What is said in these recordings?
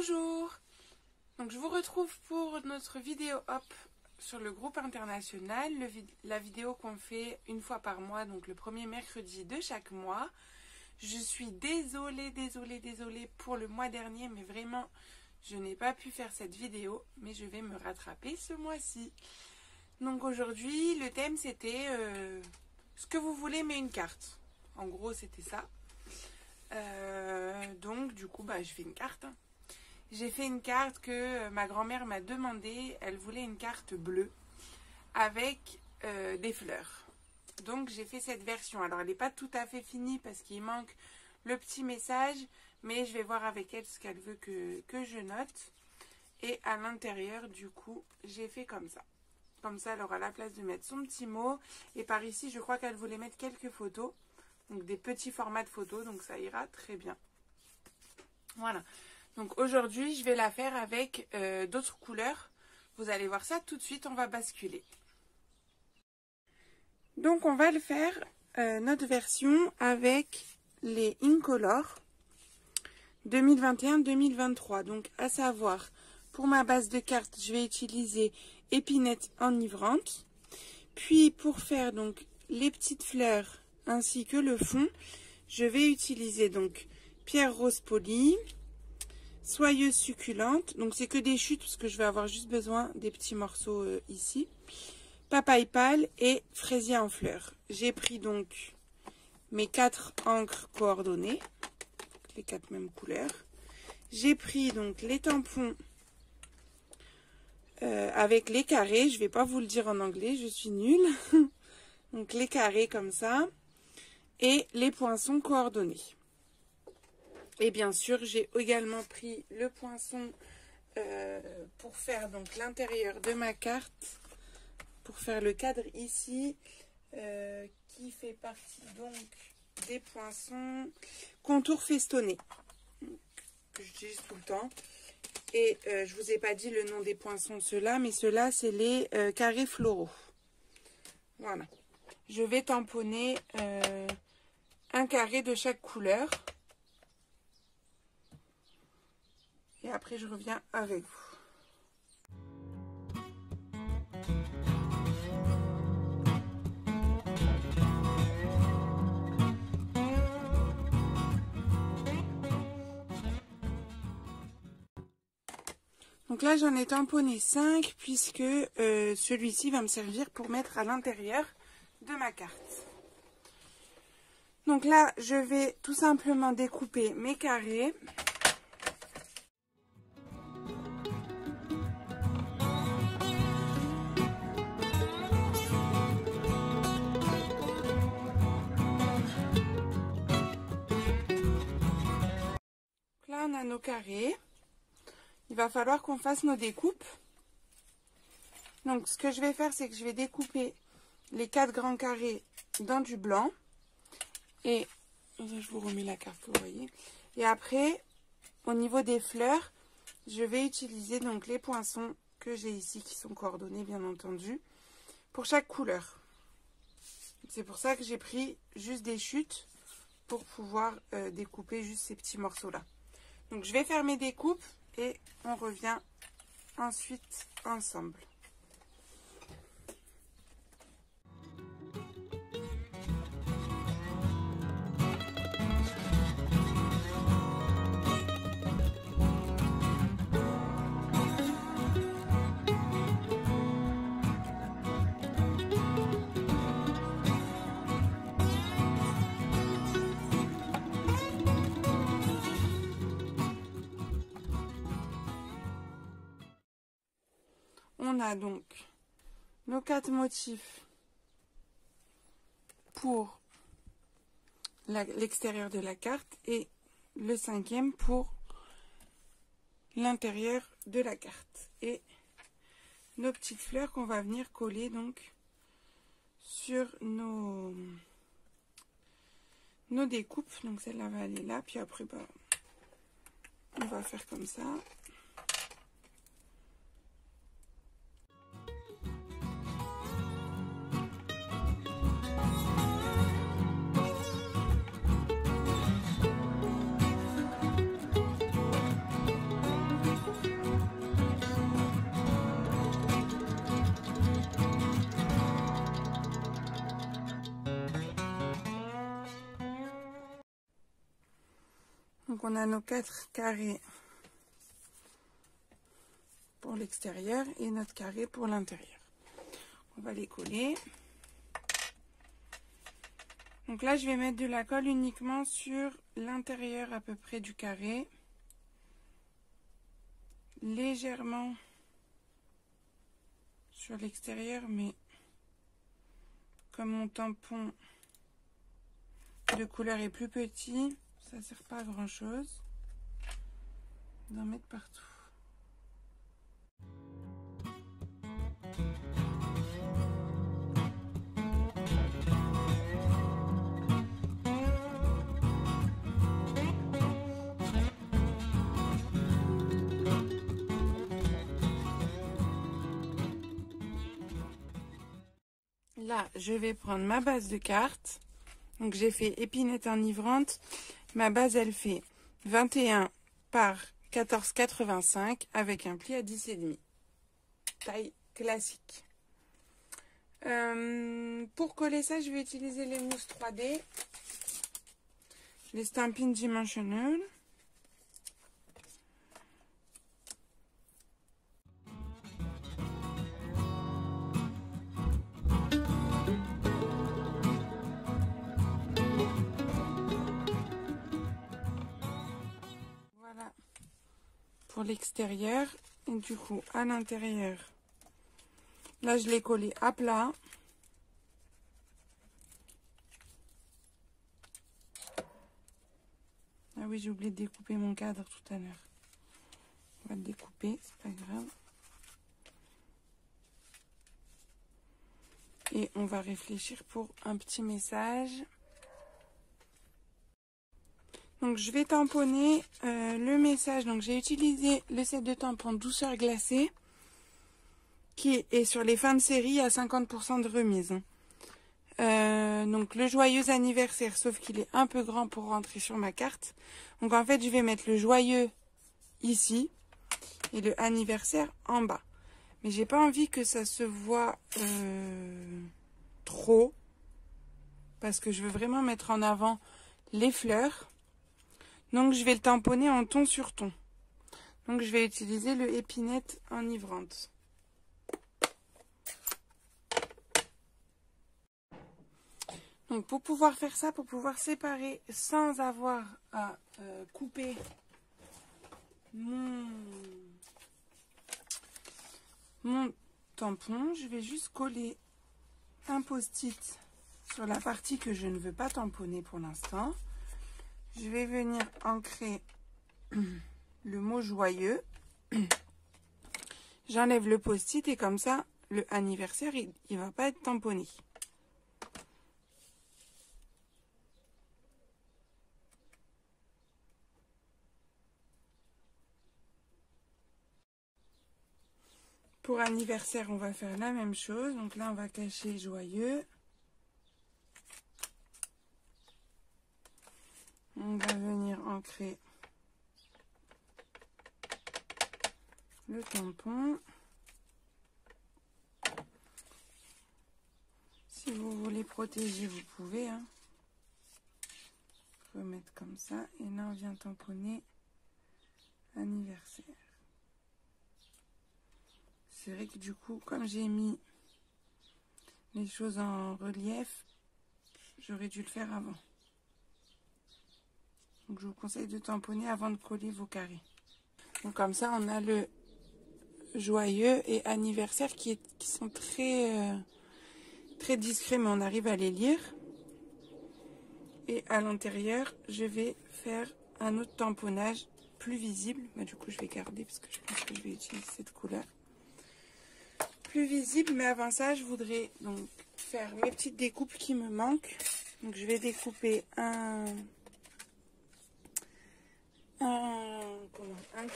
Bonjour, donc je vous retrouve pour notre vidéo hop sur le groupe international, la vidéo qu'on fait une fois par mois, donc le premier mercredi de chaque mois. Je suis désolée pour le mois dernier, mais vraiment je n'ai pas pu faire cette vidéo, mais je vais me rattraper ce mois-ci. Donc aujourd'hui le thème c'était ce que vous voulez mais une carte. En gros c'était ça. Donc du coup je fais une carte. J'ai fait une carte que ma grand-mère m'a demandé. Elle voulait une carte bleue avec des fleurs. Donc j'ai fait cette version. Alors elle n'est pas tout à fait finie parce qu'il manque le petit message. Mais je vais voir avec elle ce qu'elle veut que je note. Et à l'intérieur du coup j'ai fait comme ça. Comme ça elle aura la place de mettre son petit mot. Et par ici je crois qu'elle voulait mettre quelques photos. Donc des petits formats de photos. Donc ça ira très bien. Voilà. Donc aujourd'hui, je vais la faire avec d'autres couleurs. Vous allez voir ça tout de suite, on va basculer. Donc on va le faire, notre version avec les Incolor 2021-2023. Donc à savoir, pour ma base de carte, je vais utiliser épinette enivrante. Puis pour faire donc les petites fleurs ainsi que le fond, je vais utiliser donc pierre rose polie, soyeuse succulente, donc c'est que des chutes parce que je vais avoir juste besoin des petits morceaux ici, papaye pâle et fraisier en fleurs. J'ai pris donc mes 4 encres coordonnées, les 4 mêmes couleurs. J'ai pris donc les tampons avec les carrés, je vais pas vous le dire en anglais, je suis nulle. Donc les carrés comme ça et les poinçons coordonnés. Et bien sûr, j'ai également pris le poinçon pour faire donc l'intérieur de ma carte, pour faire le cadre ici, qui fait partie donc des poinçons contour festonné, que j'utilise tout le temps. Et je vous ai pas dit le nom des poinçons, ceux-là, mais ceux-là, c'est les carrés floraux. Voilà. Je vais tamponner un carré de chaque couleur. Et après, je reviens avec vous. Donc là, j'en ai tamponné 5 puisque celui-ci va me servir pour mettre à l'intérieur de ma carte. Donc là, je vais tout simplement découper mes carrés. Là, on a nos carrés. Il va falloir qu'on fasse nos découpes. Donc, ce que je vais faire, c'est que je vais découper les 4 grands carrés dans du blanc. Et je vous remets la carte, vous voyez. Et après, au niveau des fleurs, je vais utiliser donc les poinçons que j'ai ici, qui sont coordonnés, bien entendu, pour chaque couleur. C'est pour ça que j'ai pris juste des chutes pour pouvoir découper juste ces petits morceaux-là. Donc je vais faire mes découpes et on revient ensuite ensemble. On a donc nos 4 motifs pour l'extérieur de la carte et le 5e pour l'intérieur de la carte. Et nos petites fleurs qu'on va venir coller donc sur nos découpes. Donc celle-là va aller là, puis après on va faire comme ça. Donc on a nos 4 carrés pour l'extérieur et notre carré pour l'intérieur. On va les coller. Donc là, je vais mettre de la colle uniquement sur l'intérieur à peu près du carré. Légèrement sur l'extérieur, mais comme mon tampon de couleur est plus petit, ça ne sert pas à grand chose d'en mettre partout. Là, je vais prendre ma base de cartes. Donc, j'ai fait épinette enivrante. Ma base, elle fait 21 par 14,85 avec un pli à 10,5. Taille classique. Pour coller ça, je vais utiliser les mousses 3D. Les Stampin' Dimensional. Voilà pour l'extérieur. Et du coup, à l'intérieur, là, je l'ai collé à plat. Ah oui, j'ai oublié de découper mon cadre tout à l'heure. On va le découper, c'est pas grave. Et on va réfléchir pour un petit message. Donc je vais tamponner le message. Donc j'ai utilisé le set de tampons douceur glacée qui est sur les fins de série à 50% de remise. Donc le joyeux anniversaire, sauf qu'il est un peu grand pour rentrer sur ma carte. Donc en fait je vais mettre le joyeux ici et le anniversaire en bas. Mais j'ai pas envie que ça se voit trop parce que je veux vraiment mettre en avant les fleurs. Donc je vais le tamponner en ton sur ton. Donc je vais utiliser le épinette enivrante. Donc pour pouvoir faire ça, pour pouvoir séparer sans avoir à couper mon tampon, je vais juste coller un post-it sur la partie que je ne veux pas tamponner pour l'instant. Je vais venir ancrer le mot joyeux. J'enlève le post-it et comme ça, le anniversaire, il ne va pas être tamponné. Pour anniversaire, on va faire la même chose. Donc là, on va cacher joyeux. On va venir ancrer le tampon. Si vous voulez protéger, vous pouvez remettre comme ça. Et là, on vient tamponner anniversaire. C'est vrai que du coup, comme j'ai mis les choses en relief, j'aurais dû le faire avant. Donc je vous conseille de tamponner avant de coller vos carrés. Donc comme ça, on a le joyeux et anniversaire qui sont très, très discrets, mais on arrive à les lire. Et à l'intérieur, je vais faire un autre tamponnage plus visible. Bah, du coup, je vais garder parce que je pense que je vais utiliser cette couleur. Plus visible, mais avant ça, je voudrais donc faire mes petites découpes qui me manquent. Donc je vais découper un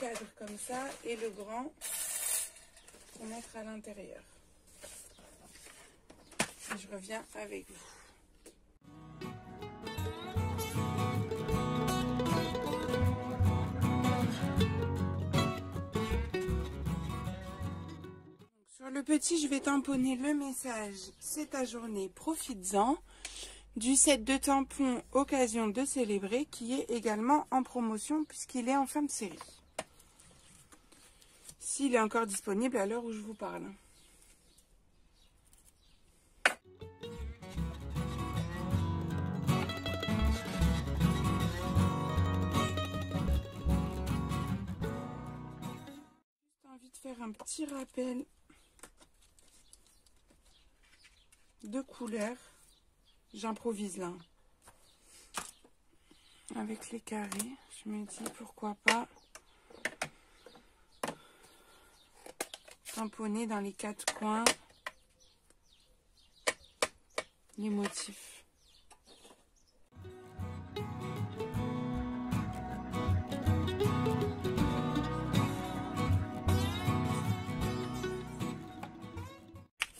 cadre comme ça et le grand pour mettre à l'intérieur. Et je reviens avec vous. Sur le petit, je vais tamponner le message « C'est ta journée, profites-en ». du set de tampons Occasion de célébrer qui est également en promotion puisqu'il est en fin de série. S'il est encore disponible à l'heure où je vous parle. J'ai envie de faire un petit rappel de couleurs. J'improvise là. Avec les carrés, je me dis pourquoi pas tamponner dans les 4 coins les motifs.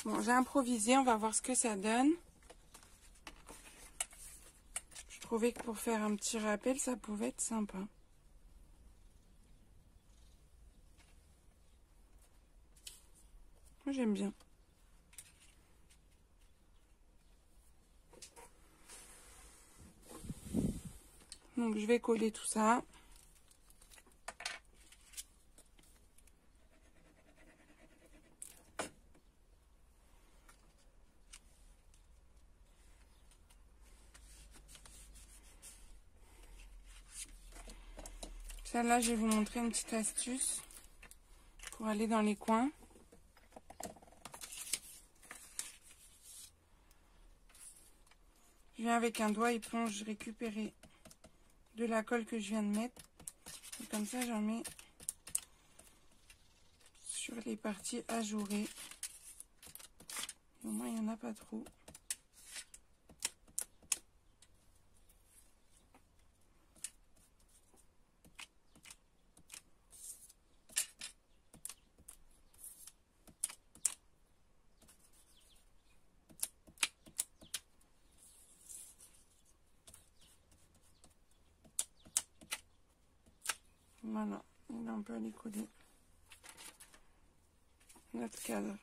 Bon, j'ai improvisé, on va voir ce que ça donne. Je trouvais que pour faire un petit rappel, ça pouvait être sympa. Moi, j'aime bien. Donc, je vais coller tout ça. Celle-là, je vais vous montrer une petite astuce pour aller dans les coins. Je viens avec un doigt éponge récupérer de la colle que je viens de mettre. Et comme ça, j'en mets sur les parties ajourées. Et au moins, il n'y en a pas trop. Voilà, et là on peut aller coller notre cadre.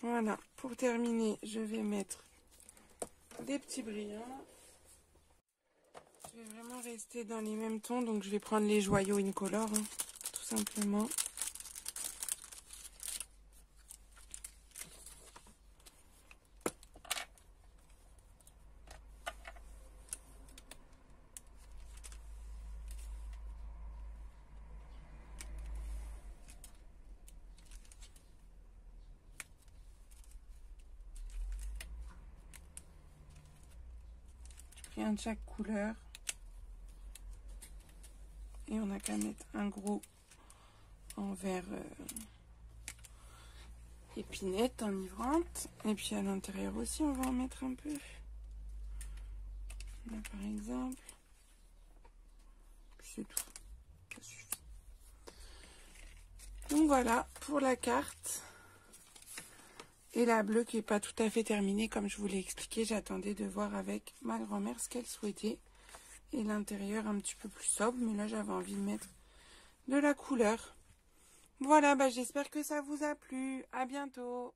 Voilà, pour terminer, je vais mettre des petits brillants. Je vais vraiment rester dans les mêmes tons, donc je vais prendre les joyaux incolores, hein, tout simplement. Un de chaque couleur et on n'a qu'à mettre un gros en vert épinette enivrante, et puis à l'intérieur aussi on va en mettre un peu. Là, par exemple, c'est tout, ça suffit. Donc voilà pour la carte. Et la bleue qui n'est pas tout à fait terminée, comme je vous l'ai expliqué, j'attendais de voir avec ma grand-mère ce qu'elle souhaitait. Et l'intérieur un petit peu plus sobre, mais là j'avais envie de mettre de la couleur. Voilà, bah, j'espère que ça vous a plu. À bientôt.